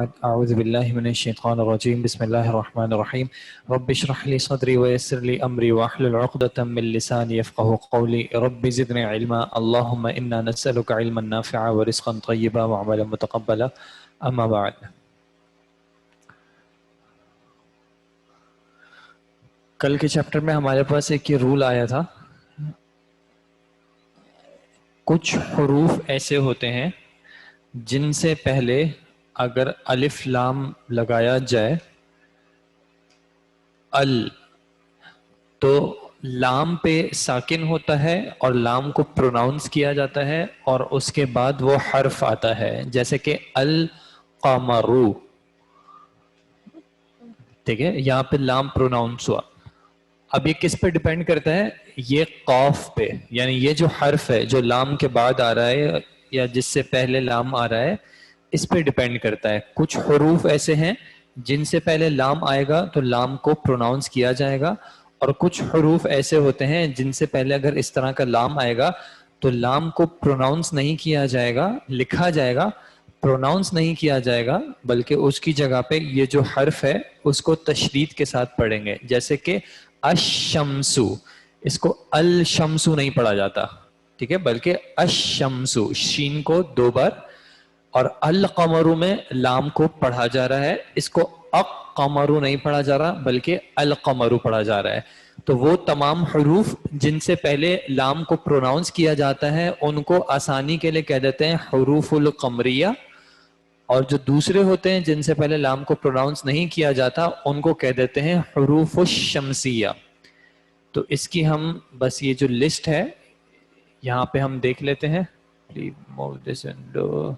أعوذ بالله من الشيطان الرجيم بسم الله الرحمن الرحيم رب اشرح لي صدري ويسر لي أمري واحلل عقدة من لساني يفقه قولي رب زدني علما اللهم إنا نسألك علما نافعا ورزقا طيبا وعملا متقبلا أما بعد. کل کے چیپٹر میں ہمارے پاس ایک یہ رول آیا تھا، کچھ حروف ایسے ہوتے ہیں جن سے پہلے اگر الف لام لگایا جائے ال تو لام پہ ساکن ہوتا ہے اور لام کو پروناؤنس کیا جاتا ہے اور اس کے بعد وہ حرف آتا ہے، جیسے کہ القمرو، ٹھیک ہے، یہاں پہ لام پروناؤنس ہوا۔ اب یہ کس پہ ڈیپینڈ کرتا ہے؟ یہ قاف پہ، یعنی یہ جو حرف ہے جو لام کے بعد آ رہا ہے یا جس سے پہلے لام آ رہا ہے اس پہ ڈیپینڈ کرتا ہے۔ کچھ حروف ایسے ہیں جن سے پہلے لام آئے گا تو لام کو پروناؤنس کیا جائے گا، اور کچھ حروف ایسے ہوتے ہیں جن سے پہلے اگر اس طرح کا لام آئے گا تو لام کو پروناؤنس نہیں کیا جائے گا، لکھا جائے گا، پروناؤنس نہیں کیا جائے گا، بلکہ اس کی جگہ پہ یہ جو حرف ہے اس کو تشدید کے ساتھ پڑھیں گے، جیسے کہ الشمسو، اس کو الشمسو نہیں پڑھا جاتا، ٹھیک ہے، بلکہ الشمسو، شین کو دو بار، اور القمرو میں لام کو پڑھا جا رہا ہے، اس کو اقمرو نہیں پڑھا جا رہا بلکہ القمرو پڑھا جا رہا ہے۔ تو وہ تمام حروف جن سے پہلے لام کو پروناؤنس کیا جاتا ہے ان کو آسانی کے لیے کہہ دیتے ہیں حروف القمریہ، اور جو دوسرے ہوتے ہیں جن سے پہلے لام کو پروناؤنس نہیں کیا جاتا ان کو کہہ دیتے ہیں حروف الشمسیہ۔ تو اس کی ہم بس یہ جو لسٹ ہے یہاں پہ ہم دیکھ لیتے ہیں۔ Please move this window.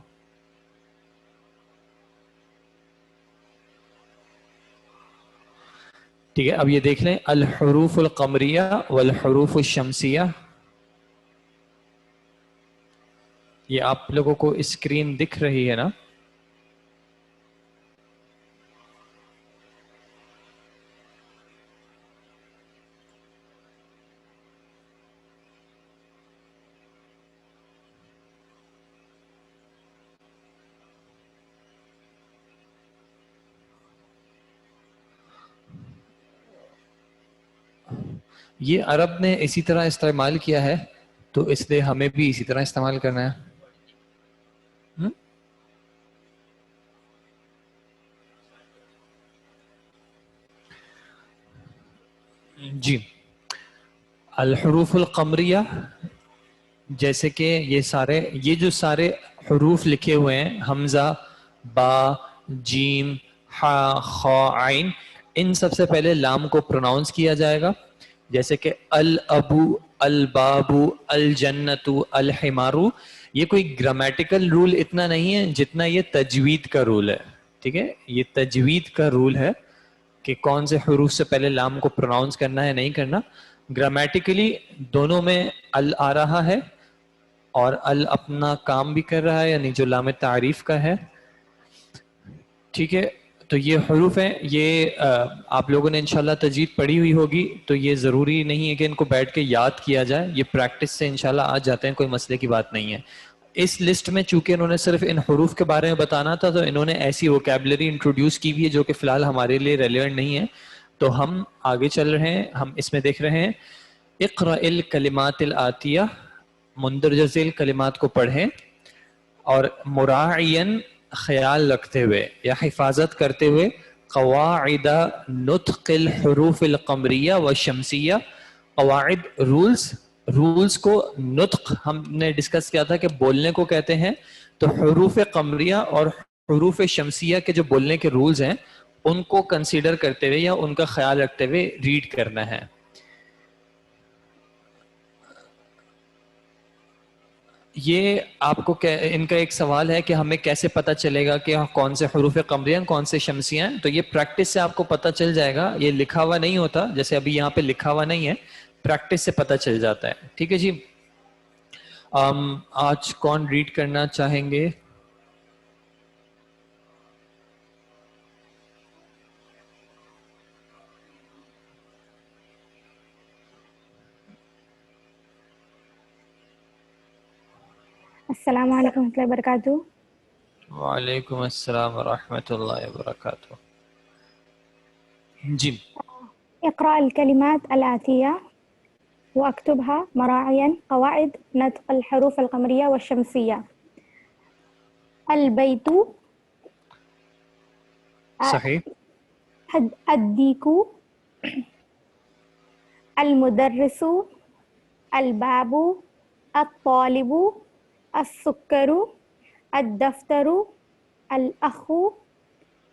ٹھیک ہے، اب یہ دیکھ لیں الحروف القمریہ والحروف الشمسیہ، یہ آپ لوگوں کو اسکرین دکھ رہی ہے نا؟ یہ عرب نے اسی طرح استعمال کیا ہے تو اس لیے ہمیں بھی اسی طرح استعمال کرنا ہے۔ جی، الحروف القمریہ، جیسے کہ یہ جو سارے حروف لکھے ہوئے ہیں، حمزہ، با، جیم، ہا، خا، عین، ان سب سے پہلے لام کو پروناؤنس کیا جائے گا، جیسے کہ الابو، البابو، الجنتو، الحمارو۔ یہ کوئی گرامیٹیکل رول اتنا نہیں ہے جتنا یہ تجوید کا رول ہے، ٹھیک ہے، یہ تجوید کا رول ہے کہ کون سے حروف سے پہلے لام کو پروناؤنس کرنا ہے نہیں کرنا۔ گرامیٹیکلی دونوں میں ال آ رہا ہے اور ال اپنا کام بھی کر رہا ہے، یعنی جو لام تعریف کا ہے، ٹھیک ہے۔ تو یہ حروف ہیں، یہ آپ لوگوں نے انشاءاللہ تجوید پڑھی ہوئی ہوگی تو یہ ضروری نہیں ہے کہ ان کو بیٹھ کے یاد کیا جائے، یہ پریکٹس سے انشاءاللہ آ جاتے ہیں، کوئی مسئلے کی بات نہیں ہے۔ اس لسٹ میں چونکہ انہوں نے صرف ان حروف کے بارے میں بتانا تھا تو انہوں نے ایسی ووکیبلری انٹروڈیوس کی بھی ہے جو کہ فی الحال ہمارے لیے ریلیونٹ نہیں ہے، تو ہم آگے چل رہے ہیں، ہم اس میں دیکھ رہے ہیں اقرأ الکلمات الآتیہ، مندرجہ ذیل کلمات کو پڑھیں اور مراعین، خیال رکھتے ہوئے یا حفاظت کرتے ہوئے، قواعد نطق الحروف القمریہ والشمسیہ، قواعد رولز کو، نطق ہم نے ڈسکس کیا تھا کہ بولنے کو کہتے ہیں، تو حروف قمریہ اور حروف شمسیہ کے جو بولنے کے رولز ہیں ان کو کنسیڈر کرتے ہوئے یا ان کا خیال رکھتے ہوئے ریڈ کرنا ہے۔ یہ آپ کو ان کا ایک سوال ہے کہ ہمیں کیسے پتہ چلے گا کہ کون سے حروف قمریہ ہیں کون سے شمسیہ ہیں؟ تو یہ پریکٹس سے آپ کو پتہ چل جائے گا، یہ لکھا ہوا نہیں ہوتا، جیسے ابھی یہاں پہ لکھا ہوا نہیں ہے، پریکٹس سے پتہ چل جاتا ہے، ٹھیک ہے جی۔ آج کون ریڈ کرنا چاہیں گے؟ السلام علیکم ورحمۃ اللہ وبرکاتہ۔ وعلیکم السلام ورحمۃ اللہ وبرکاتہ. جی اقرأ الكلمات الآتية واكتبها مراعيا قواعد نطق الحروف القمرية والشمسية. البيت، صحیح. الديك، المدرس، الباب، الطالب، السكر، الدفتر، الأخ،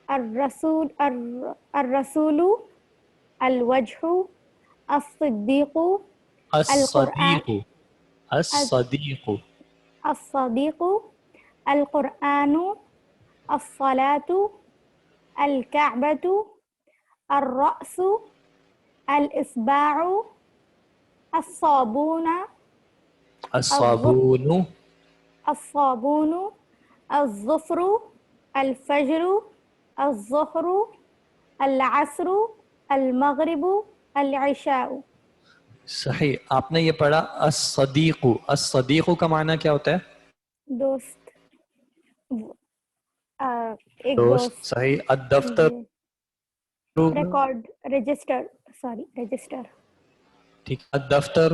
الرسول، الوجه، الصديق، القرآن، الصدیق. الصدیق. الصديق، القرآن، الصلاة، الكعبة، الرأس، الإصبع، الصابون، الصابون. الصابون، الظفر، الفجر، الظهر، العصر، المغرب، العشاء. صحیح. آپ نے یہ پڑھا الصدیق. الصدیق کا معنی کیا ہوتا ہے؟ دوست، ایک دوست. دوست. صحیح. الدفتر. Record, register, sorry register. ٹھیک. الدفتر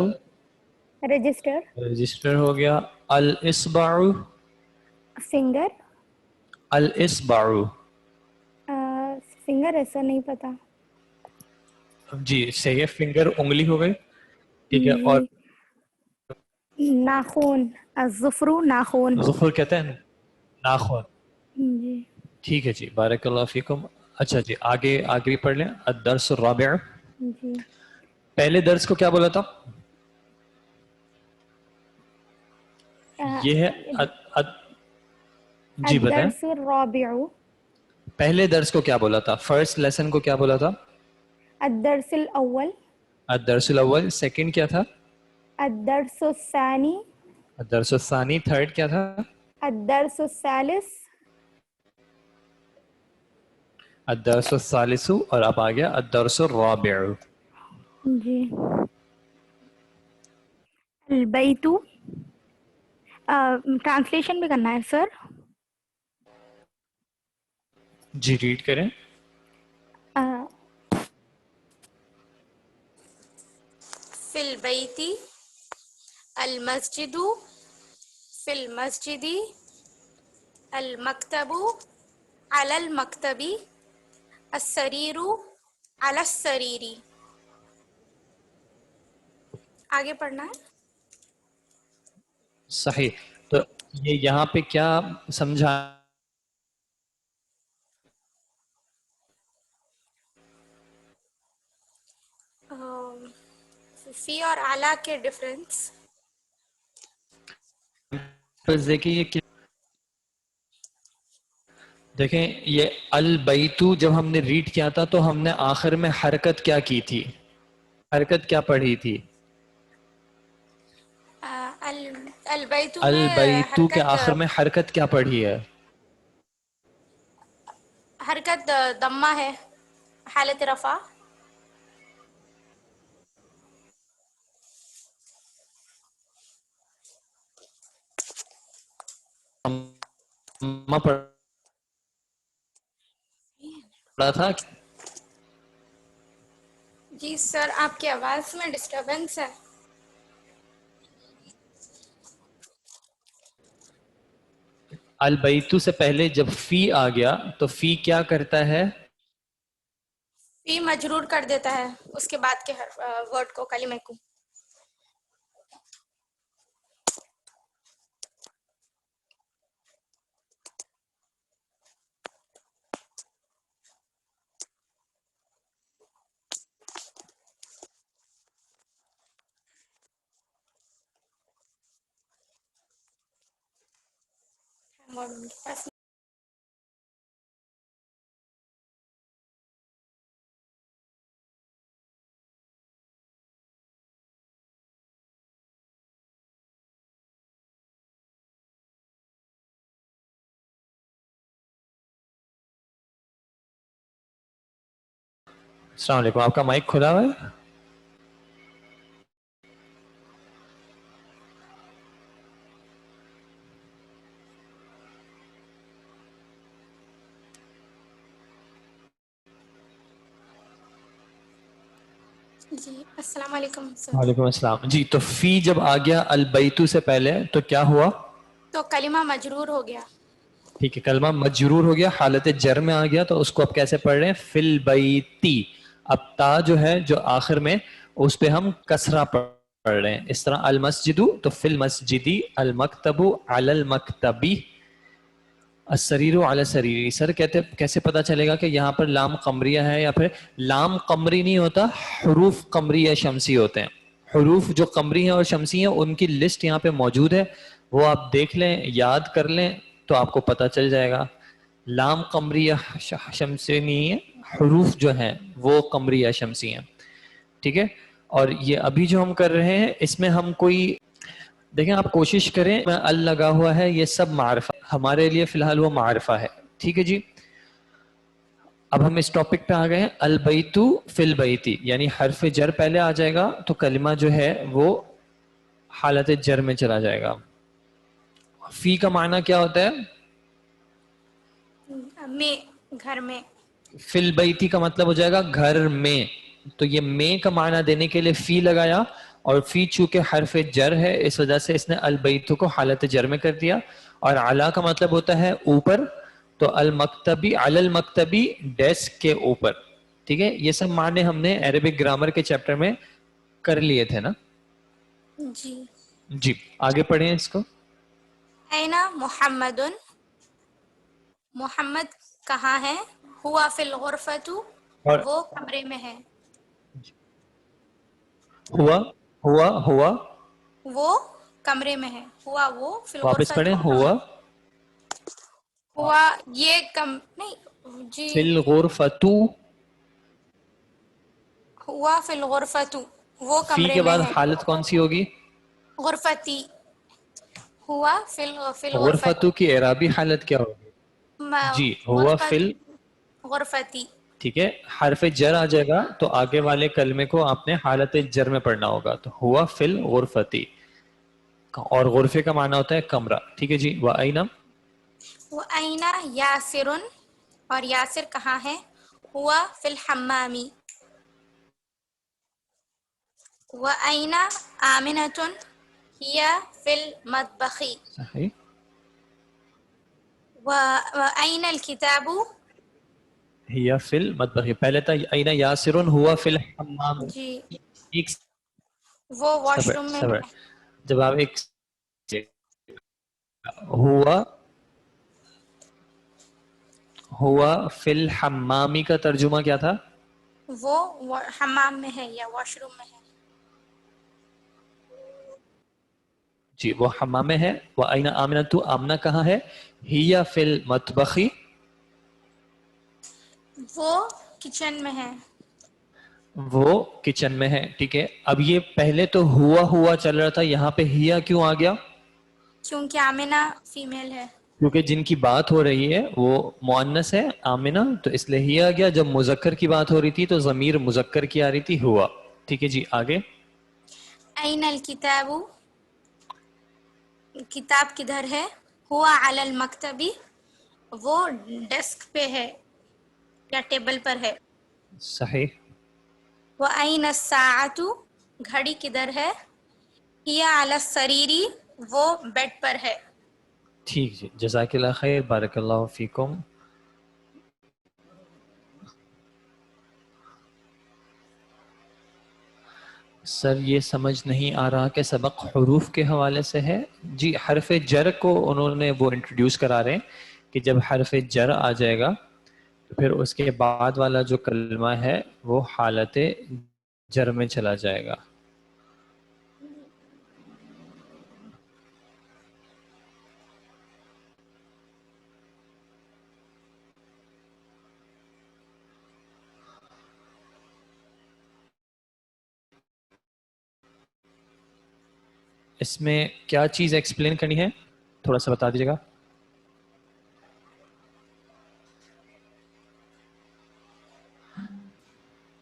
رجسٹر. رجسٹر ہو گیا. الاصبع. فنگر. الاصبع. فنگر ایسا نہیں پتا. جی صحیح ہے. فنگر انگلی ہو گئی. ٹھیک ہے. اور ناخون. الظفر ناخون. ظفر کہتے ہیں ناخن. جی ٹھیک ہے جی. بارک اللہ فیکم. اچھا جی آگے پڑھ لیں. الدرس الرابع. جی. پہلے درس کو کیا بولا تھا؟ یہ ہے جی بتائیں. الدرس الرابع. پہلے درس کو کیا بولا تھا؟ فرسٹ لیسن کو کیا بولا تھا؟ الدرس الاول. الدرس الاول. سیکنڈ کیا تھا؟ الدرس الثانی. الدرس الثانی. تھرڈ کیا تھا؟ الدرس الثالث. الدرس الثالث. اور اب آ گیا الدرس الرابع. جی. البیت. ٹرانسلیشن بھی کرنا ہے سر؟ جی ریڈ کریں. فی البیت، المسجد، فی المسجد، المکتب، علی المکتب، السریر، علی السریر. آگے پڑھنا ہے. صحیح. تو یہ یہاں پہ کیا سمجھا؟ فی اور اعلیٰ کے ڈفرینس. دیکھیں یہ البیتو جب ہم نے ریڈ کیا تھا تو ہم نے آخر میں حرکت کیا کی تھی؟ حرکت کیا پڑھی تھی؟ البیت میں البیتو کے آخر میں حرکت کیا پڑھی ہے؟ حرکت دمہ ہے، حالت رفع. پڑھا تھا. جی سر، آپ کی آواز میں ڈسٹربنس ہے. البیتو سے پہلے جب فی آ گیا تو فی کیا کرتا ہے؟ فی مجرور کر دیتا ہے اس کے بعد کے ورڈ کو، کلمے کو. السلام علیکم. آپ کا مائک کھلا ہوا ہے؟ جی السلام علیکم سر. وعلیکم السلام. جی تو فی جب آ گیا البیتو سے پہلے تو کیا ہوا؟ تو کلمہ مجرور ہو گیا. ٹھیک ہے, کلمہ مجرور ہو گیا, حالت جر میں آ گیا, تو اس کو اب کیسے پڑھ رہے ہیں؟ فی البیتی. اب تا جو ہے جو آخر میں, اس پہ ہم کسرہ پڑھ رہے ہیں. اس طرح المسجد تو فی المسجدی, المکتب علی المکتبی, السریر علی السریری. سر کہتے کیسے پتا چلے گا کہ یہاں پر لام قمریہ ہے یا پھر لام قمری نہیں ہوتا, حروف قمری یا شمسی ہوتے ہیں. حروف جو قمری ہیں اور شمسی ہیں ان کی لسٹ یہاں پہ موجود ہے, وہ آپ دیکھ لیں, یاد کر لیں تو آپ کو پتا چل جائے گا. لام قمری یا شمسی نہیں ہے, حروف جو ہیں وہ قمری یا شمسی ہیں. ٹھیک ہے, اور یہ ابھی جو ہم کر رہے ہیں اس میں ہم کوئی, دیکھیں آپ کوشش کریں, ال لگا ہوا ہے, یہ سب معرفہ ہمارے لیے فی الحال وہ معرفہ ہے. ٹھیک ہے جی. اب ہم اس ٹاپک پہ آ گئے ہیں, البیتو فی البیتی, یعنی حرف جر پہلے آ جائے گا تو کلمہ جو ہے وہ حالت جر میں چلا جائے گا. فی کا معنی کیا ہوتا ہے؟ میں, گھر میں. فی البیتی کا مطلب ہو جائے گا گھر میں. تو یہ میں کا معنی دینے کے لیے فی لگایا, اور فی چونکہ حرف جر ہے اس وجہ سے اس نے البیتو کو حالت جر میں کر دیا. اور علا کا مطلب ہوتا ہے اوپر, تو المکتبی, علی المکتبی ڈیسک کے اوپر. ٹھیک ہے, یہ سب معنی ہم نے عربک گرامر کے چیپٹر میں کر لیے تھے نا. جی. جی آگے پڑھیں اس کو. این محمد, محمد کہاں ہے؟ ہوا فی الغرفۃ, اور وہ کمرے میں ہے. ہوا, ہوا, ہوا, وہ کمرے میں ہے. ہوا وہ فی واپس الغرفۃ, پڑھیں. وہ کمرے. ہوا ہوا یہ کم نہیں جی. فی الغرفۃ, ہوا فی الغرفۃ, وہ فی کمرے کے میں بعد ہے. حالت کون سی ہوگی؟ غرفتی. ہوا فی الغرفۃ, غرفتو کی اعرابی حالت کیا ہوگی؟ جی ہوا فل. غرفتی. ٹھیک ہے, حرف جر آ جائے گا تو آگے والے کلمے کو آپ نے حالت جر میں پڑھنا ہوگا. تو ہوا فل غرفتی, اور غرفے کا معنی ہوتا ہے کمرہ. ٹھیک ہے جی. وَأَيْنَ, وَأَيْنَ یاسر, اور یاسر کہاں ہے؟ ہوا فی الحمام. وَأَيْنَ آمِنَةٌ, ہی فی المطبخ. صحیح. وَأَيْنَ الْكِتَابُ, ہی فی المطبخ. پہلے تھا اینا یاسر ہوا فی الحمام. جی ایک وہ واش صبر روم میں صبر, ہے. جب آپ ایک ہوا, ہوا فی الحمامی کا ترجمہ کیا تھا؟ وہ حمام میں ہے یا واش روم میں ہے. جی وہ حمام میں ہے. وَأَيْنَ آمِنَةُ, آمنہ کہاں ہے؟ ہی فی المطبخ, وہ کچن میں ہے. وہ کچن میں ہے. ٹھیک ہے, اب یہ پہلے تو ہوا چل رہا تھا, یہاں پہ ہیا کیوں آ گیا؟ کیونکہ آمنہ فیمیل ہے. کیونکہ جن کی بات ہو رہی ہے وہ مؤنث ہے آمنہ, تو اس لیے ہی آ گیا. جب مذکر کی بات ہو رہی تھی تو ضمیر مذکر کی آ رہی تھی, ہوا. ٹھیک ہے جی آگے. این الکتاب, کتاب کدھر ہے؟ ہوا علی المکتبی, وہ ڈیسک پہ ہے یا ٹیبل پر ہے. صحیح. وَأَيْنَ السَّاعَةُ, گھڑی کدھر ہے؟ ہی علی السریری, وہ بیڈ پر ہے. ٹھیک جی, جزاک اللہ خیر, بارک اللہ فیکم. سر یہ سمجھ نہیں آ رہا کہ سبق حروف کے حوالے سے ہے. جی حرف جر کو انہوں نے وہ انٹروڈیوس کرا رہے ہیں کہ جب حرف جر آ جائے گا تو پھر اس کے بعد والا جو کلمہ ہے وہ حالت جر میں چلا جائے گا. اس میں کیا چیز ایکسپلین کرنی ہے تھوڑا سا بتا دیجیے گا.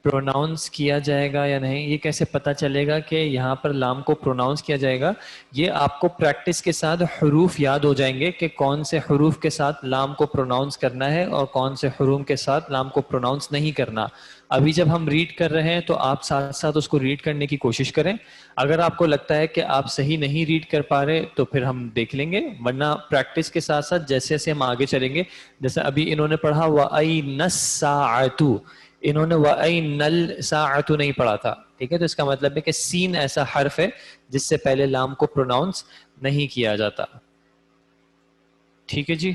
پروناؤنس کیا جائے گا یا نہیں، یہ کیسے پتہ چلے گا کہ یہاں پر لام کو پروناؤنس کیا جائے گا؟ یہ آپ کو پریکٹس کے ساتھ حروف یاد ہو جائیں گے کہ کون سے حروف کے ساتھ لام کو پروناؤنس کرنا ہے اور کون سے حروف کے ساتھ لام کو پروناؤنس نہیں کرنا. ابھی جب ہم ریڈ کر رہے ہیں تو آپ ساتھ ساتھ اس کو ریڈ کرنے کی کوشش کریں. اگر آپ کو لگتا ہے کہ آپ صحیح نہیں ریڈ کر پا رہے تو پھر ہم دیکھ لیں گے، ورنہ پریکٹس کے ساتھ ساتھ جیسے جیسے ہم آگے چلیں گے، جیسے ابھی انہوں نے پڑھا وَأَيْنَ السَّاعَةُ، انہوں نے وَأَيْنَ السَّاعَةُ نہیں پڑھا تھا. ٹھیک ہے، تو اس کا مطلب ہے کہ سین ایسا حرف ہے جس سے پہلے لام کو پروناؤنس نہیں کیا جاتا. ٹھیک ہے جی.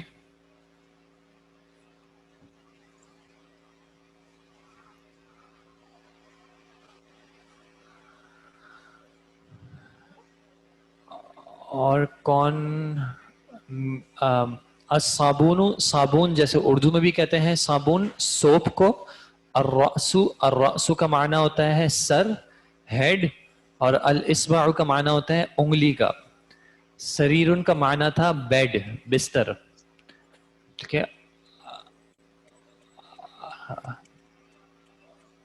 اور کون الصابون، صابون جیسے اردو میں بھی کہتے ہیں صابون سوپ کو. الرأس، الرأس کا معنی ہوتا ہے سر، ہیڈ، اور الاصبع کا معنی ہوتا ہے انگلی کا. سریرن کا معنی تھا بیڈ، بستر. ٹھیک ہے،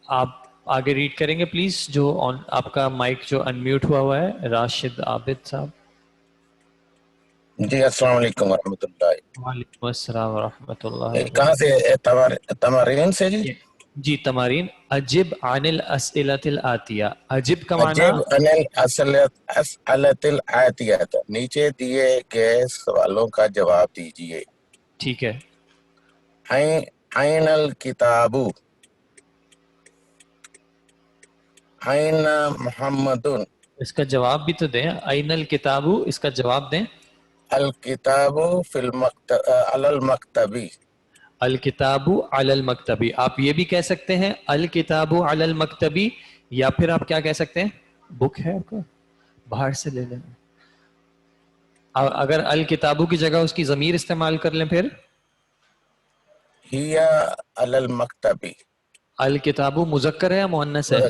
آپ آگے ریڈ کریں گے پلیز. جو آپ کا مائک جو انمیوٹ ہوا ہے راشد عابد صاحب. جی السلام علیکم ورحمۃ اللہ. وعلیکم السلام ورحمۃ اللہ کہاں سے؟ وبرکاتہ. تمارین سے جی. جی تمارین. اجب عن الاسئلۃ الآتیہ. اجب کا معنی عجب عن الاسئلۃ الآتیہ، نیچے دیے گئے سوالوں کا جواب دیجیے. ٹھیک ہے. این الکتاب، این محمد. اس کا جواب بھی تو دیں. این الکتاب، اس کا جواب دیں. الکتاب فی علی المکتبی. الکتاب علی المکتبی. آپ یہ بھی کہہ سکتے ہیں الکتاب علی المکتبی، یا پھر آپ کیا کہہ سکتے ہیں؟ بک ہے آپ کا، باہر سے لے لیں. اگر الکتابو کی جگہ اس کی ضمیر استعمال کر لیں پھر ہی علی المکتبی. الکتابو مذکر ہے یا مؤنث ہے؟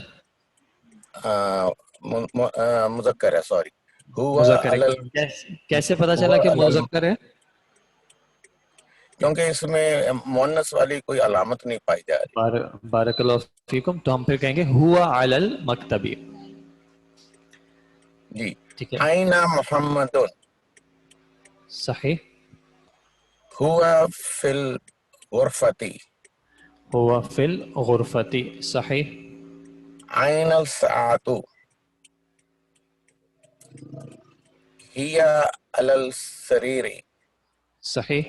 مذکر ہے، سوری. ہوا مذکر ہے. علی کیسے پتا چلا ہوا کہ علی، مذکر ہے؟ کیونکہ اس میں مؤنث والی کوئی علامت نہیں پائی جا رہی. بارک اللہ فیکم. تو ہم پھر کہیں گے ہوا علی المکتبی. جی. ٹھیک ہے، این محمد، صحیح. ہوا فی الغرفتی. ہوا فی الغرفتی، صحیح. این الساعۃ، ہی علی السریر. صحیح.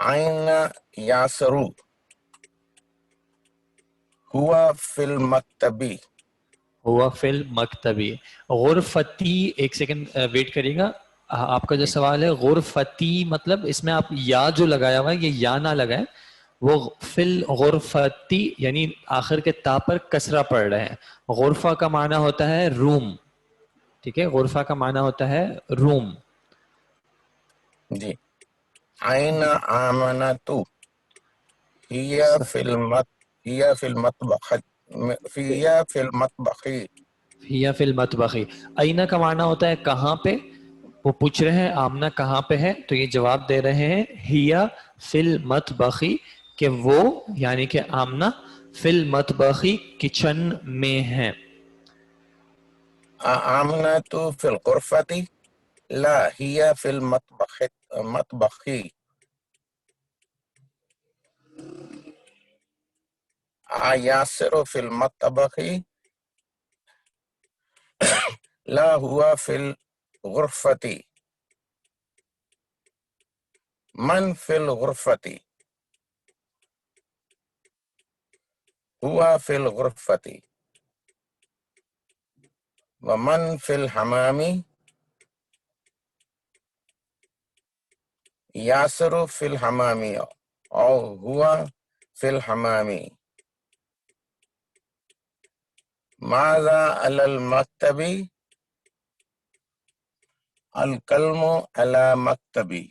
این یاسر، ہوا فی المکتبی. ہوا فی المکتبی. غرفتی، ایک سیکنڈ ویٹ کریے گا. آپ کا جو جی سوال ہے غرفتی مطلب اس میں آپ یا جو لگایا ہوا ہے یہ یا نہ لگائیں. وہ فی الغرفتی یعنی آخر کے تا پر کسرہ پڑ رہے ہیں. غرفہ کا معنی ہوتا ہے روم. ٹھیک ہے، غرفہ کا معنی ہوتا ہے روم. جی. این آمنۃ، ہی فی المطبخ، فی المطبخی. یا فی المطبخی. اینا کا معنی ہوتا ہے کہاں پہ. وہ پوچھ رہے ہیں آمنہ کہاں پہ ہے، تو یہ جواب دے رہے ہیں ہیا فی المطبخی، کہ وہ یعنی کہ آمنہ فی المطبخی کچن میں ہے. آمنۃ فی الغرفتی، لا ہی فی المطبخی. یاسر فی المطبخی، لا ہوا فی الغرفتی. من فی الغرفتی، ہوا فی الغرفتی. ومن فی الحمام، یاسر فی الحمام او ہوا فی الحمام. ماذا علی المکتبی، القلم علی مکتبی.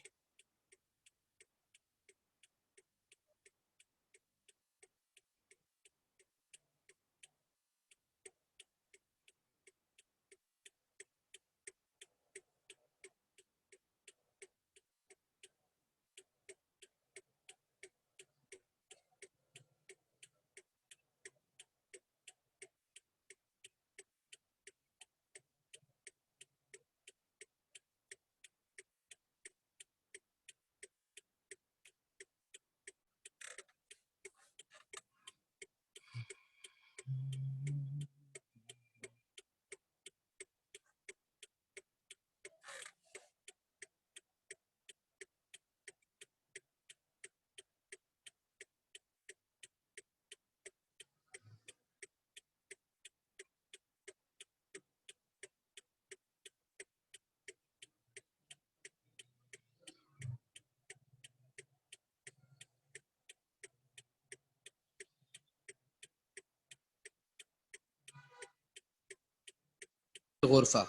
الغرفة.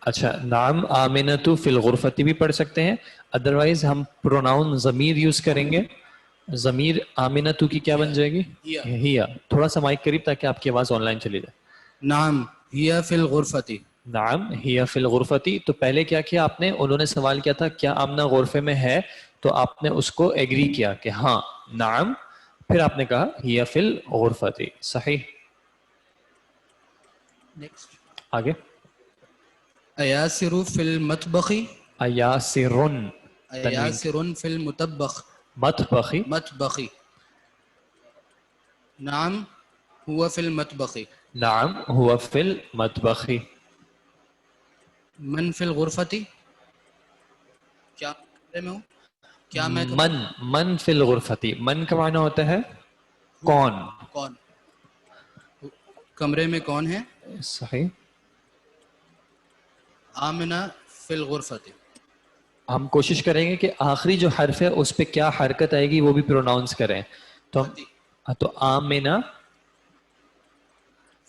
اچھا نعم آمنتو فی الغرفتی بھی پڑھ سکتے ہیں. ادروائز ہم پروناؤن ضمیر یوز کریں گے. ضمیر آمنتو کی کیا بن جائے گی؟ ہیا. تھوڑا سا مائک قریب تاکہ آپ کی آواز آن لائن چلی جائے. نعم هي في الغرفة. نعم ہیا فی الغرفتی. تو پہلے کیا کیا آپ نے؟ انہوں نے سوال کیا تھا کیا آمنہ غرفے میں ہے، تو آپ نے اس کو ایگری کیا کہ ہاں نعم، پھر آپ نے کہا ہیا فی الغرفتی. صحیح. Next. آگے. أياسر في المطبخ. ایاسرن تنوین أياسر في المطبخ. مطبخی. مطبخ. نعم هو في المطبخ. نعم هو فی المطبخ. من في الغرفة. کیا کمرے میں ہوں؟ کیا میں من فی الغرفتی. من کا معنی ہوتا ہے کون. کون؟ کمرے میں کون ہے؟ صحیح. آمنہ فی الغرفة. ہم کوشش کریں گے کہ آخری جو حرف ہے اس پہ کیا حرکت آئے گی وہ بھی پروناؤنس کریں. تو آمنہ،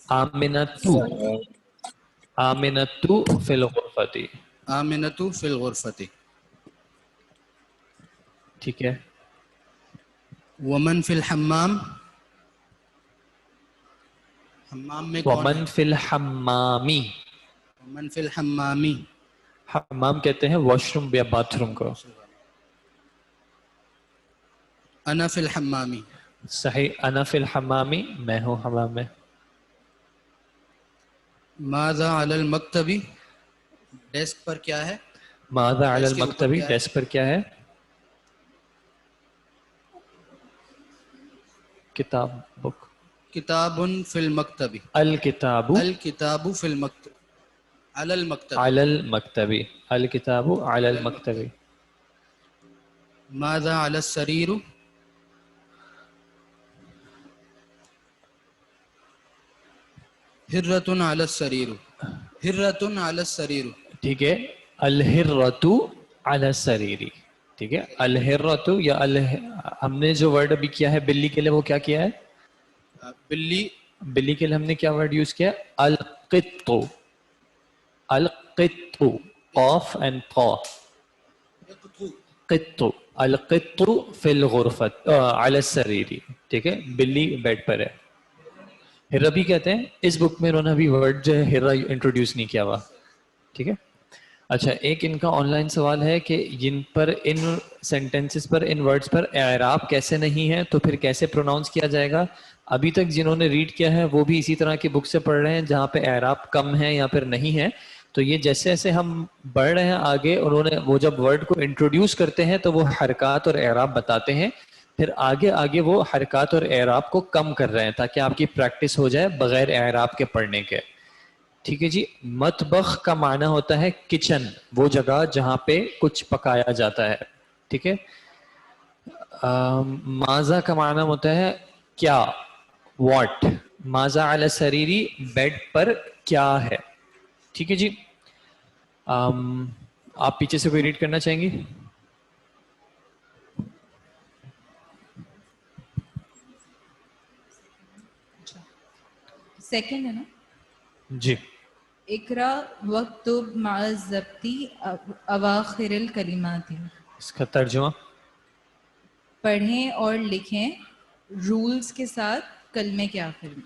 آمنتو، آمنتو فی الغرفتی. آمنۃ فی الغرفة. ٹھیک ہے. ومن فی الحمام. حمام میں کون ہے؟ ومن فی الحمامی. ومن فی الحمامی. حمام کہتے ہیں واش روم یا باتھ روم کو. انا فی الحمامی. صحیح. انا فی الحمامی، میں ہوں حمام میں. ماذا علی المکتبی. ڈیسک پر کیا ہے؟ ماذا علی ڈیسک کے اوپر المکتبی، کیا ہے؟ ڈیسک پر کیا ہے؟ کتاب، بک. کتاب فی المکتبی. الکتاب الکتاب فی المکتب. علی المکتب. علی المکتبی. الکتاب علی المکتبی. ماذا علی السریر. ہرۃ علی السریر. ہرۃ علی السریر. ٹھیک ہے. الہرۃ علی السریر. ٹھیک ہے. الہرۃ یا ہم نے جو ورڈ ابھی کیا ہے بلی کے لیے وہ کیا کیا ہے؟ بلی. بلی کے لیے ہم نے کیا ورڈ یوز کیا؟ القط. القط. قاف اینڈ طا. قط. القط فی الغرفۃ علی السریر. ٹھیک ہے. بلی بیڈ پر ہے. ہرا بھی کہتے ہیں. اس بک میں انہوں نے ابھی ورڈ جو ہے ہرا انٹروڈیوس نہیں کیا ہوا. ٹھیک ہے. اچھا ایک ان کا آن لائن سوال ہے کہ جن پر ان سینٹینسز پر ان ورڈز پر اعراب کیسے نہیں ہے تو پھر کیسے پروناؤنس کیا جائے گا. ابھی تک جنہوں نے ریڈ کیا ہے وہ بھی اسی طرح کی بک سے پڑھ رہے ہیں جہاں پہ اعراب کم ہے یا پھر نہیں ہے. تو یہ جیسے جیسے ہم بڑھ رہے ہیں آگے، انہوں نے وہ جب ورڈ کو انٹروڈیوس کرتے ہیں تو وہ حرکات اور اعراب بتاتے ہیں، پھر آگے آگے وہ حرکات اور اعراب کو کم کر رہے ہیں تاکہ آپ کی پریکٹس ہو جائے بغیر اعراب کے پڑھنے کے. ٹھیک ہے جی. مطبخ کا معنی ہوتا ہے کچن، وہ جگہ جہاں پہ کچھ پکایا جاتا ہے. ٹھیک ہے. ماذا کا معنی ہوتا ہے کیا، واٹ. ماذا علی السریری، بیڈ پر کیا ہے. ٹھیک ہے جی. آپ پیچھے سے کوئی ریڈ کرنا چاہیں گی؟ سیکنڈ ہے نا جی. اقرا وقتب مع الضبطی اواخر الکلمات. اس کا ترجمہ؟ پڑھیں اور لکھیں رولز کے ساتھ کلمے کے آخر میں.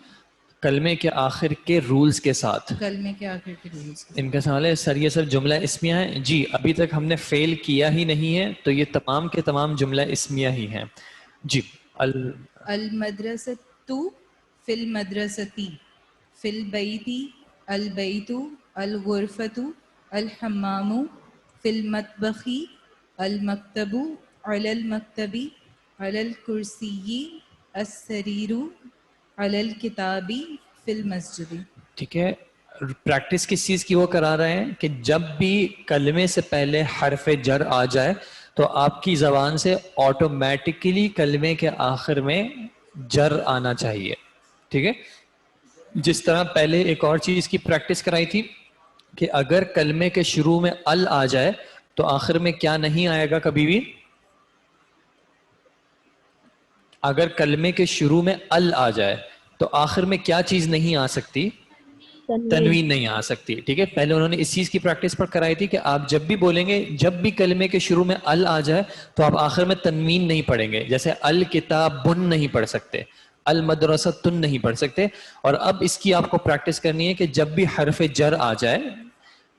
کلمے کے آخر کے رولز کے ساتھ. کلمے کے آخر کے رولز کے ان کا سوال ہے سر یہ سب جملہ اسمیہ ہیں؟ جی ابھی تک ہم نے فیل کیا ہی نہیں ہے تو یہ تمام کے تمام جملہ اسمیہ ہی ہیں. جی. المدرسۃ فی المدرستی، فی البیتی، البیت، الغرفۃ، الحمام، فی المطبخ، المکتب، علی المکتب، علی الکرسی، السریر، علی الکتاب، فی المسجد. ٹھیک ہے. پریکٹس کس چیز کی وہ کرا رہے ہیں کہ جب بھی کلمے سے پہلے حرف جر آ جائے تو آپ کی زبان سے آٹومیٹکلی کلمے کے آخر میں جر آنا چاہیے. ٹھیک ہے. جس طرح پہلے ایک اور چیز کی پریکٹس کرائی تھی کہ اگر کلمے کے شروع میں ال آ جائے تو آخر میں کیا نہیں آئے گا کبھی بھی؟ اگر کلمے کے شروع میں ال آ جائے تو آخر میں کیا چیز نہیں آ سکتی؟ تنوین نہیں آ سکتی. ٹھیک ہے, پہلے انہوں نے اس چیز کی پریکٹس پر کرائی تھی کہ آپ جب بھی بولیں گے, جب بھی کلمے کے شروع میں ال آ جائے تو آپ آخر میں تنوین نہیں پڑھیں گے. جیسے الکتابن نہیں پڑھ سکتے, المدرستن نہیں پڑھ سکتے. اور اب اس کی آپ کو پریکٹس کرنی ہے کہ جب بھی حرف جر آ جائے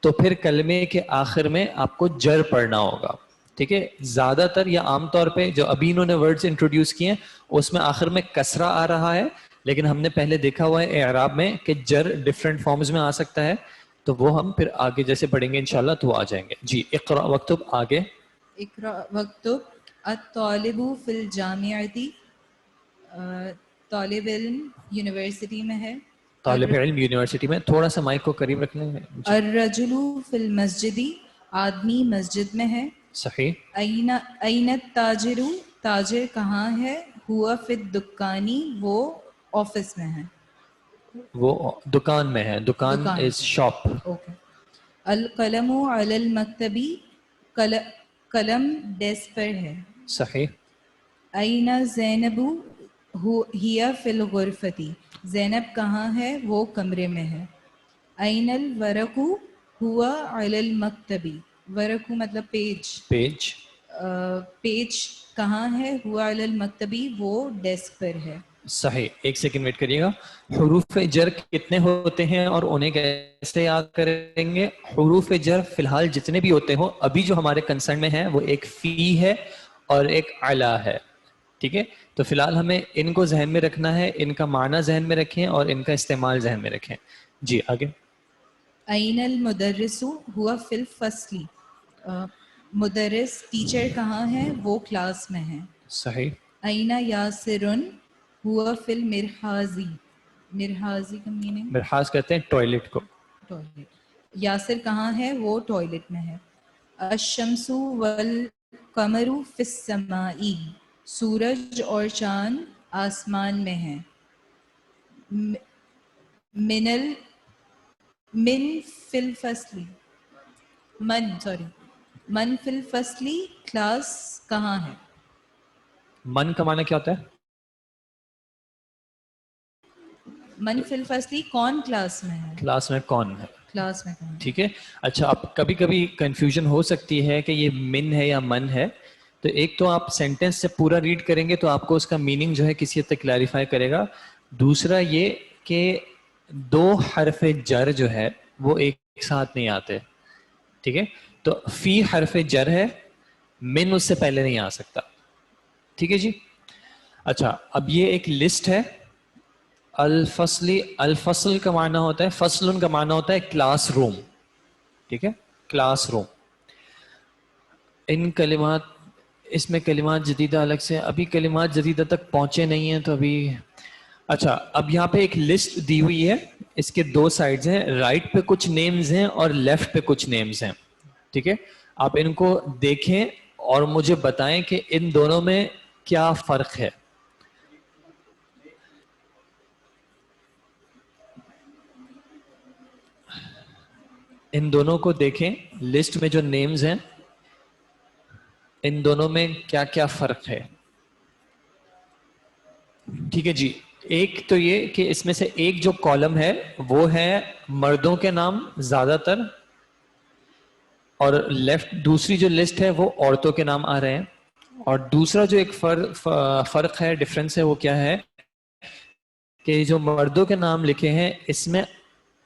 تو پھر کلمے کے آخر میں آپ کو جر پڑھنا ہوگا. ٹھیک ہے, زیادہ تر یا عام طور پہ جو ابھی انہوں نے ورڈز انٹروڈیوس کیے ہیں اس میں آخر میں کسرہ آ رہا ہے, لیکن ہم نے پہلے دیکھا ہوا ہے اعراب میں کہ جر ڈفرینٹ فارمز میں آ سکتا ہے, تو وہ ہم پھر آگے جیسے پڑھیں گے انشاءاللہ تو وہ آ جائیں گے. جی اقرا وکتب آگے. اقرا وکتب الطالب فی الجامعتی، طالب علم یونیورسٹی میں ہے. طالب علم یونیورسٹی میں, تھوڑا سا مائک کو قریب رکھ لیں. الرجل فی المسجدی، آدمی مسجد میں ہے. صحیح. این التاجر، تاجر کہاں ہے. ہوا فی الدکانی، وہ آفس میں ہے. وہ دکان میں ہے, دکان از شاپ. اوکے. القلم علی المکتبی، قلم ڈیسک پر ہے. صحیح. این زینب ہی فی الغرفتی، زینب کہاں ہے, وہ کمرے میں ہے. این الورق ہوا علی المکتبی، ورق مطلب پیج. پیج. پیج کہاں ہے, ہوا علی المکتبی، وہ ڈیسک پر ہے. صحیح. ایک سیکنڈ ویٹ کریے گا. حروف جر کتنے ہوتے ہیں اور انہیں کیسے یاد کریں گے؟ حروف جر فی الحال جتنے بھی ہوتے ہوں, ابھی جو ہمارے کنسرن میں ہے وہ ایک فی ہے اور ایک علا ہے. ٹھیک ہے, تو فی الحال ہمیں ان کو ذہن میں رکھنا ہے, ان کا معنی ذہن میں رکھیں اور ان کا استعمال ذہن میں رکھیں. جی آگے. این المدرس ہوا فی الفصل، مدرس ٹیچر کہاں ہے, وہ کلاس میں ہے. صحیح. این یاسرن ہوا فی المرحاضی، مرحاضی کا میننگ مرحاض کہتے ہیں ٹوائلٹ کو. ٹوائلٹ. یاسر کہاں ہے, وہ ٹوائلٹ میں ہے. الشمس والقمر فی السماء، سورج اور چاند آسمان میں ہیں. من فی الفصل، من فی الفصل، کلاس کہاں ہے. من کا معنی کیا ہوتا ہے؟ من فی الفصل، کون کلاس میں ہے. کلاس میں کون ہے. کلاس میں کون. ٹھیک ہے. اچھا, اب کبھی کبھی کنفیوژن ہو سکتی ہے کہ یہ من ہے یا من ہے, تو ایک تو آپ سینٹینس سے پورا ریڈ کریں گے تو آپ کو اس کا میننگ جو ہے کسی حد تک کلیریفائی کرے گا. دوسرا یہ کہ دو حرف جر جو ہے وہ ایک ساتھ نہیں آتے. ٹھیک ہے, تو فی حرف جر ہے, من اس سے پہلے نہیں آ سکتا. ٹھیک ہے جی. اچھا, اب یہ ایک لسٹ ہے. الفصلی، الفصل کا معنی ہوتا ہے، فصل کا معنی ہوتا ہے کلاس روم. ٹھیک ہے, کلاس روم. ان کلمات، اس میں کلمات جدیدہ الگ سے, ابھی کلمات جدیدہ تک پہنچے نہیں ہیں تو ابھی. اچھا, اب یہاں پہ ایک لسٹ دی ہوئی ہے, اس کے دو سائڈز ہیں, رائٹ پہ کچھ نیمز ہیں اور لیفٹ پہ کچھ نیمز ہیں. ٹھیک ہے, آپ ان کو دیکھیں اور مجھے بتائیں کہ ان دونوں میں کیا فرق ہے. ان دونوں کو دیکھیں, لسٹ میں جو نیمز ہیں ان دونوں میں کیا کیا فرق ہے. ٹھیک ہے جی. ایک تو یہ کہ اس میں سے ایک جو کالم ہے وہ ہے مردوں کے نام زیادہ تر, اور لیفٹ دوسری جو لسٹ ہے وہ عورتوں کے نام آ رہے ہیں. اور دوسرا جو ایک فرق ہے, ڈفرنس ہے, وہ کیا ہے کہ جو مردوں کے نام لکھے ہیں اس میں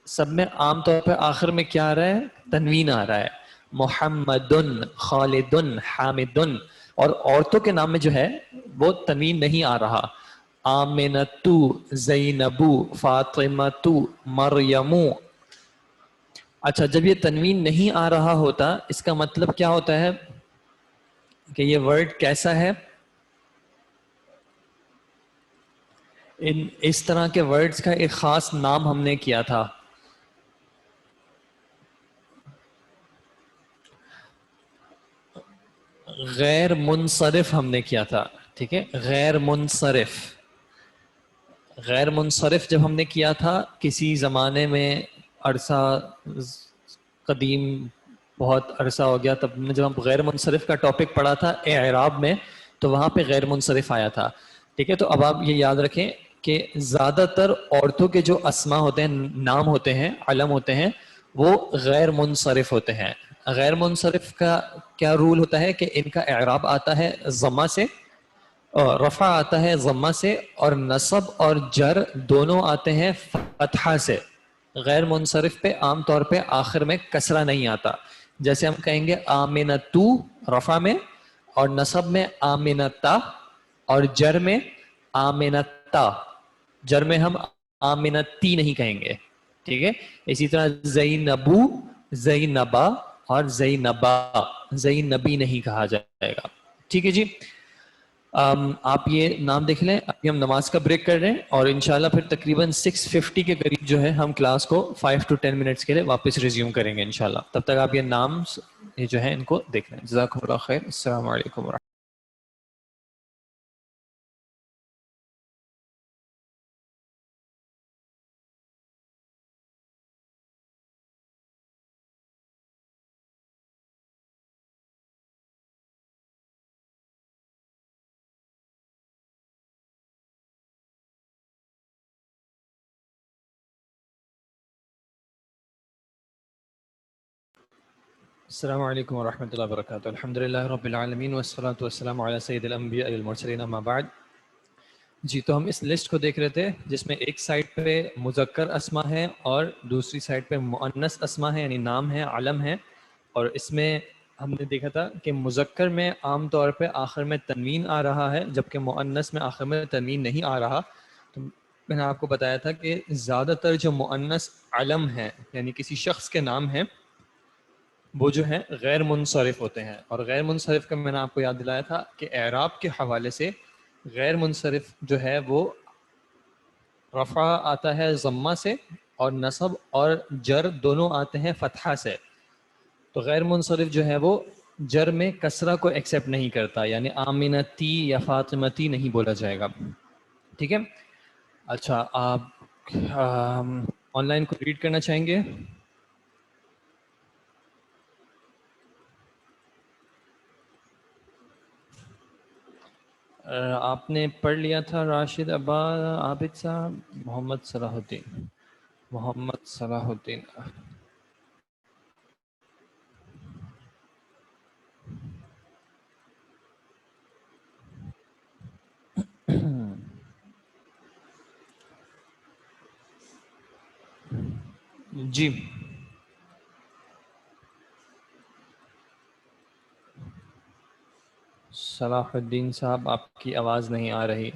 سب میں عام طور پہ آخر میں کیا آ رہا ہے, تنوین آ رہا ہے. محمدن، خالدن، حامدن. اور عورتوں کے نام میں جو ہے وہ تنوین نہیں آ رہا. آمنتو، زینبو، فاطمتو، مریمو. اچھا, جب یہ تنوین نہیں آ رہا ہوتا اس کا مطلب کیا ہوتا ہے کہ یہ ورڈ کیسا ہے. اس طرح کے ورڈز کا ایک خاص نام ہم نے کیا تھا. غیر منصرف ہم نے کیا تھا. ٹھیک ہے, غیر منصرف. غیر منصرف جب ہم نے کیا تھا کسی زمانے میں, عرصہ قدیم, بہت عرصہ ہو گیا, تب جب ہم غیر منصرف کا ٹاپک پڑھا تھا اعراب میں تو وہاں پہ غیر منصرف آیا تھا. ٹھیک ہے, تو اب آپ یہ یاد رکھیں کہ زیادہ تر عورتوں کے جو اسما ہوتے ہیں, نام ہوتے ہیں, علم ہوتے ہیں, وہ غیر منصرف ہوتے ہیں. غیر منصرف کا کیا رول ہوتا ہے کہ ان کا اعراب آتا ہے ضمہ سے, اور رفع آتا ہے ضمہ سے, اور نصب اور جر دونوں آتے ہیں فتحہ سے. غیر منصرف پہ عام طور پہ آخر میں کسرہ نہیں آتا. جیسے ہم کہیں گے آمنتو رفع میں, اور نصب میں آمنتا, اور جر میں آمنتا. جر میں ہم آمنتی نہیں کہیں گے, ٹھیک ہے. اسی طرح زینبو, زینبا اور زینبا, زینبی نہیں کہا جائے گا, ٹھیک ہے جی. آپ یہ نام دیکھ لیں. ابھی ہم نماز کا بریک کر رہے ہیں, اور انشاءاللہ پھر تقریباً 6:50 کے قریب جو ہے ہم کلاس کو 5 to 10 منٹس کے لیے واپس ریزیوم کریں گے انشاءاللہ. تب تک آپ یہ نام یہ جو ہے ان کو دیکھ لیں. جزاکم اللہ خیر. السلام علیکم ورحمۃ. السلام علیکم ورحمۃ اللہ وبرکاتہ. الحمدللہ رب العالمین والصلاۃ والسلام علی سید الانبیاء والمرسلین اما بعد. جی, تو ہم اس لسٹ کو دیکھ رہے تھے جس میں ایک سائڈ پہ مذکر اسما ہے اور دوسری سائڈ پہ مؤنث اسما ہے, یعنی نام ہے, علم ہے. اور اس میں ہم نے دیکھا تھا کہ مذکر میں عام طور پہ آخر میں تنوین آ رہا ہے, جبکہ مؤنث میں آخر میں تنوین نہیں آ رہا. تو میں نے آپ کو بتایا تھا کہ زیادہ تر جو مؤنث علم ہے, یعنی کسی شخص کے نام ہیں, وہ جو ہیں غیر منصرف ہوتے ہیں. اور غیر منصرف کا میں نے آپ کو یاد دلایا تھا کہ اعراب کے حوالے سے غیر منصرف جو ہے وہ رفع آتا ہے ضمہ سے, اور نصب اور جر دونوں آتے ہیں فتحہ سے. تو غیر منصرف جو ہے وہ جر میں کسرہ کو ایکسیپٹ نہیں کرتا, یعنی آمنتی یا فاطمتی نہیں بولا جائے گا, ٹھیک ہے. اچھا, آپ آن لائن کو ریڈ کرنا چاہیں گے؟ آپ نے پڑھ لیا تھا راشد ابا عابد صاحب. محمد صلاح الدین, محمد صلاح الدین. جی, صلاح الدین صاحب آپ کی آواز نہیں آ رہی.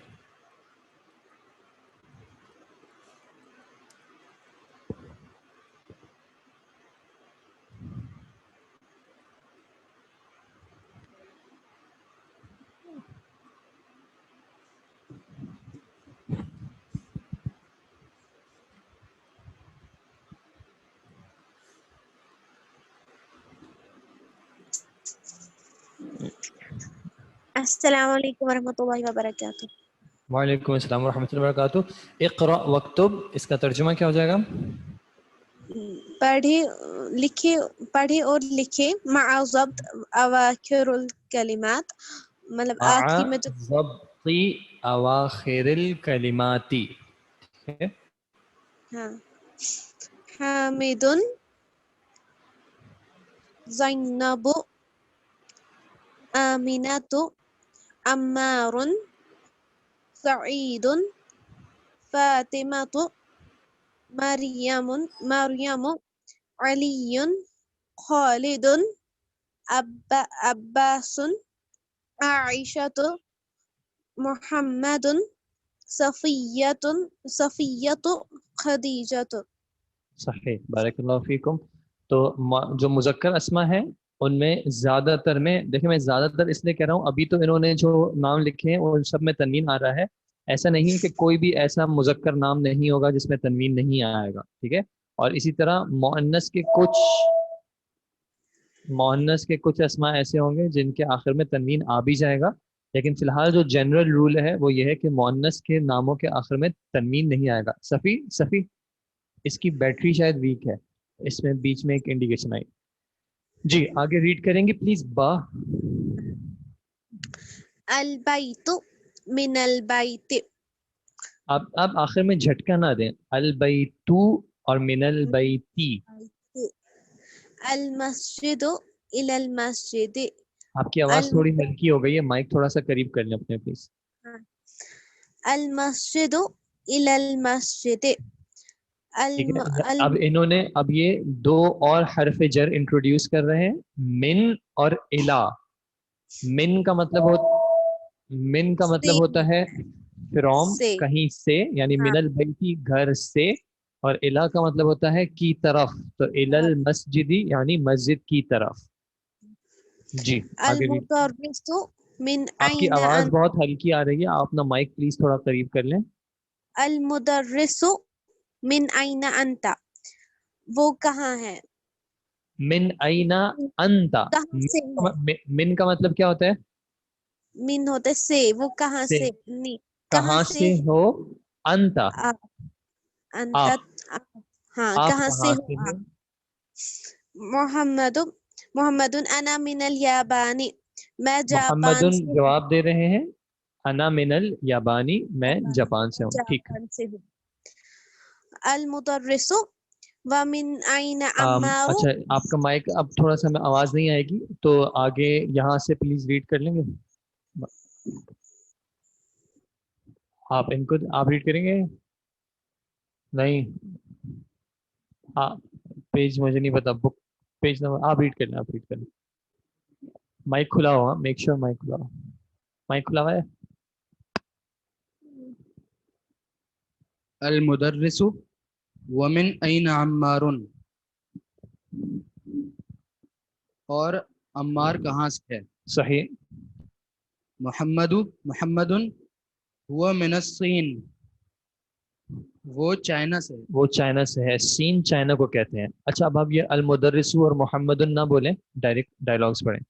السلام علیکم ورحمۃ اللہ وبرکاتہ. وعلیکم السلام ورحمۃ اللہ وبرکاتہ. اقرأ وکتب, اس کا ترجمہ کیا ہو جائے گا؟ پڑھے اور لکھے. مع ضبط اواخر الکلمات, مطلب مع آخری میں جو ضبط اواخر الکلمات. ہاں. حامد, زینب, آمنۃ, عمار, سعید, فاطمۃ, مریم, علی, خالد, عباس, عائشۃ, محمد, صفیۃ, خدیجۃ. صحیح, بارک اللہ فیکم. تو جو مذکر اسما ہے ان میں زیادہ تر میں, دیکھیں میں زیادہ تر اس لیے کہہ رہا ہوں, ابھی تو انہوں نے جو نام لکھے ہیں ان سب میں تنوین آ رہا ہے. ایسا نہیں کہ کوئی بھی ایسا مذکر نام نہیں ہوگا جس میں تنوین نہیں آئے گا, ٹھیک ہے. اور اسی طرح مؤنث کے کچھ اسما ایسے ہوں گے جن کے آخر میں تنوین آ بھی جائے گا. لیکن فی الحال جو جنرل رول ہے وہ یہ ہے کہ مؤنث کے ناموں کے آخر میں تنوین نہیں آئے گا. صفی اس کی بیٹری شاید ویک ہے, اس میں بیچ میں ایک انڈیکیشن آئی. جی, آگے ریڈ کریں گے پلیز. با. البیت, من البیت, آپ آخر میں جھٹکا نہ دیں. البیتو اور من البیتی. المسجد إلى المسجد. آپ کی آواز تھوڑی ہلکی ہو گئی ہے, مائک تھوڑا سا قریب کر لیں اپنے پلیز. المسجد إلى المسجد. ٹھیک ہے. اب انہوں نے اب یہ دو اور حرف جر انٹروڈیوس کر رہے ہیں, من اور الا. من کا مطلب ہوتا ہے فرام, سے. کہیں سے, یعنی من البیتی گھر سے, اور الا کا مطلب ہوتا ہے کی طرف, تو الی المسجدی یعنی مسجد کی طرف. جی آگے. المدرس من آپ کی أين آواز أنت. بہت ہلکی آ رہی ہے, آپ اپنا مائک پلیز تھوڑا قریب کر لیں. المدرس من أين أنت. وہ کہاں ہے. من اینا انتا. کہاں سے ہے. من کا مطلب کیا ہوتا ہے؟ من ہوتے سے, وہ کہاں سے. سے. نہیں, کہاں سے ہو؟ انتا, انت. ہاں, آپ کہاں سے کہاں سے ہو ہو؟ آپ. محمد انا من الیابان. میں محمد جاپان سے ہوں. جواب دے رہے ہیں, انا من الیابانی, میں جاپان سے ہوں. ٹھیک. جاپان سے ہوں. المدرس ومن أين عمار. اچھا, آپ کا مائک اب تھوڑا سا میں آواز نہیں آئے گی, تو آگے یہاں سے پلیز ریڈ کر لیں گے. آپ ان کو آپ ریڈ کریں گے؟ نہیں, پیج مجھے نہیں پتا, بک پیج نمبر آپ ریڈ کر لیں. آپ ریڈ کر لیں. مائک کھلا ہوا, میک شیور مائک کھلا ہوا. مائک کھلا ہوا ہے. المدرس ومن أين عمار. اور عمار کہاں سے ہے. صحیح. محمد هو من الصين. وہ چائنا سے. وہ چائنا سے ہے. سین چائنا کو کہتے ہیں. اچھا, اب آپ یہ المدرس اور محمد نہ بولیں, ڈائریکٹ ڈائلاگس پڑھیں.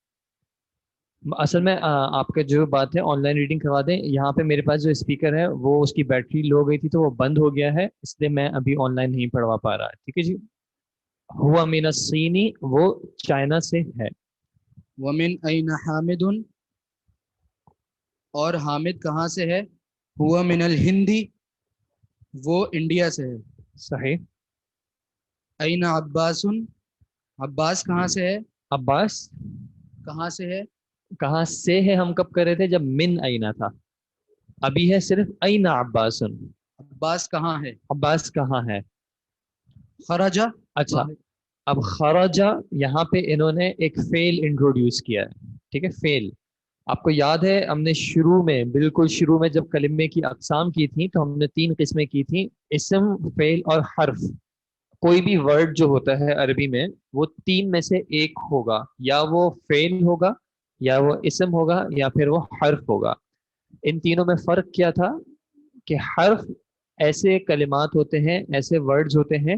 اصل میں آپ کا جو بات ہے آن لائن ریڈنگ کروا دیں. یہاں پہ میرے پاس جو اسپیکر ہے وہ اس کی بیٹری لو ہو گئی تھی, تو وہ بند ہو گیا ہے, اس لیے میں ابھی آن لائن نہیں پڑھوا پا رہا. ٹھیک ہے جی. ہوا من الصینی, وہ چائنا سے ہے. ومن أين حامد. اور حامد کہاں سے ہے. ہوا من الہندی. وہ انڈیا سے ہے. صحیح. أين عباس. عباس کہاں سے ہے. عباس کہاں سے ہے. کہاں سے ہے ہم کب کر رہے تھے؟ جب من اینا تھا. ابھی ہے صرف اینا عباسن. عباس کہاں ہے. عباس کہاں ہے. خرجہ. اچھا, اب خرجہ یہاں پہ انہوں نے ایک فعل انٹروڈیوس کیا ہے. ٹھیک ہے, فعل. آپ کو یاد ہے ہم نے شروع میں, بالکل شروع میں جب کلمے کی اقسام کی تھیں تو ہم نے 3 قسمیں کی تھیں, اسم, فعل اور حرف. کوئی بھی ورڈ جو ہوتا ہے عربی میں وہ 3 میں سے ایک ہوگا, یا وہ فعل ہوگا, یا وہ اسم ہوگا, یا پھر وہ حرف ہوگا. ان تینوں میں فرق کیا تھا کہ حرف ایسے کلمات ہوتے ہیں, ایسے ورڈز ہوتے ہیں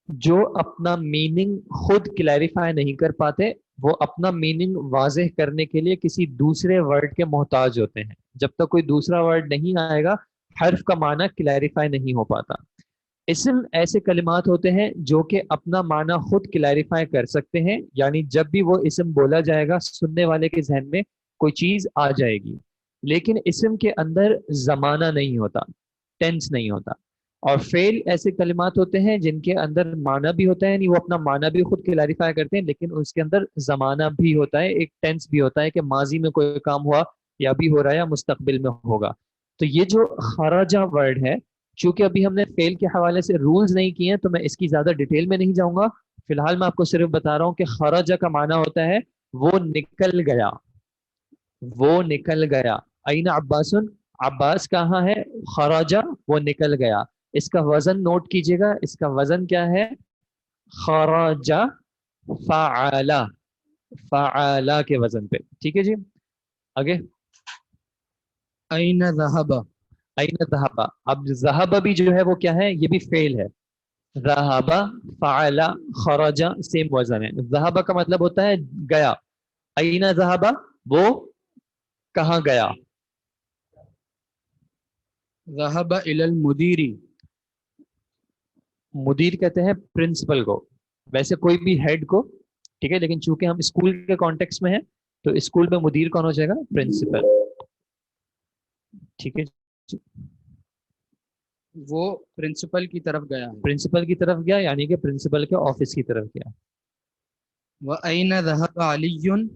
جو اپنا میننگ خود کلیریفائی نہیں کر پاتے, وہ اپنا میننگ واضح کرنے کے لیے کسی دوسرے ورڈ کے محتاج ہوتے ہیں. جب تک کوئی دوسرا ورڈ نہیں آئے گا حرف کا معنی کلیریفائی نہیں ہو پاتا. اسم ایسے کلمات ہوتے ہیں جو کہ اپنا معنی خود کلیریفائی کر سکتے ہیں, یعنی جب بھی وہ اسم بولا جائے گا سننے والے کے ذہن میں کوئی چیز آ جائے گی, لیکن اسم کے اندر زمانہ نہیں ہوتا, ٹینس نہیں ہوتا. اور فعل ایسے کلمات ہوتے ہیں جن کے اندر معنی بھی ہوتا ہے, یعنی وہ اپنا معنی بھی خود کلیریفائی کرتے ہیں, لیکن اس کے اندر زمانہ بھی ہوتا ہے, ایک ٹینس بھی ہوتا ہے کہ ماضی میں کوئی کام ہوا, یا بھی ہو رہا ہے, یا مستقبل میں ہوگا. تو یہ جو خرجہ ورڈ ہے, چونکہ ابھی ہم نے فعل کے حوالے سے رولز نہیں کیے ہیں تو میں اس کی زیادہ ڈیٹیل میں نہیں جاؤں گا. فی الحال میں آپ کو صرف بتا رہا ہوں کہ خرجہ کا معنی ہوتا ہے وہ نکل گیا, وہ نکل گیا. این عباسن, عباس کہاں ہے. خرجہ, وہ نکل گیا. اس کا وزن نوٹ کیجئے گا, اس کا وزن کیا ہے؟ خرجہ فعلا, فعلا کے وزن پہ. ٹھیک ہے جی, آگے. أين ذهب. این ذهب, اب ذهب بھی جو ہے وہ کیا ہے, یہ بھی فعل ہے. ذهب, فعل, خرج, سیم وزن ہے. ذهب کا مطلب ہوتا ہے گیا. این ذهب, وہ کہاں گیا. ذهب إلى المدير. مدیر کہتے ہیں پرنسپل کو, ویسے کوئی بھی ہیڈ کو. ٹھیک ہے, لیکن چونکہ ہم اسکول کے کانٹیکس میں ہیں تو اسکول میں مدیر کون ہو جائے گا؟ پرنسپل. ٹھیک ہے. وہ پرنسپل کی طرف گیا ہے. پرنسپل کی طرف گیا یعنی کہ پرنسپل کے آفس کی طرف گیا. وَأَيْنَ ذَهَبَ عَلِيٌّ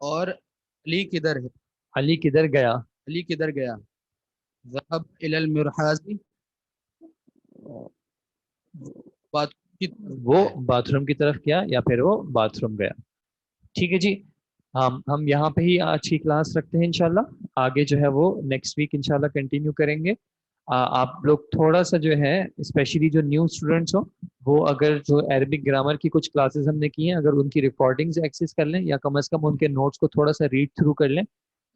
اور علی کدھر ہے؟ علی کدھر گیا؟ علی کدھر گیا؟ ذهب إلى المرحاض وہ باتھ روم کی طرف گیا یا پھر وہ باتھ روم گیا. ٹھیک ہے جی. ہم یہاں پہ ہی آج کی کلاس رکھتے ہیں انشاءاللہ. آگے جو ہے وہ نیکسٹ ویک انشاءاللہ کنٹینیو کریں گے. آپ لوگ تھوڑا سا جو ہے اسپیشلی جو نیو اسٹوڈنٹس ہو وہ اگر جو عربک گرامر کی کچھ کلاسز ہم نے کی ہیں اگر ان کی ریکارڈنگز ایکسیس کر لیں یا کم از کم ان کے نوٹس کو تھوڑا سا ریڈ تھرو کر لیں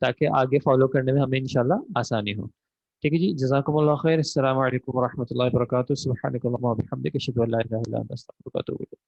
تاکہ آگے فالو کرنے میں ہمیں انشاءاللہ آسانی ہو. ٹھیک ہے جی. جزاکم اللہ خیر. السلام علیکم ورحمۃ اللہ وبرکاتہ. سبحانک اللہم و بحمدک اشہد ان لا الہ الا انت استغفرک و اتوب الیک.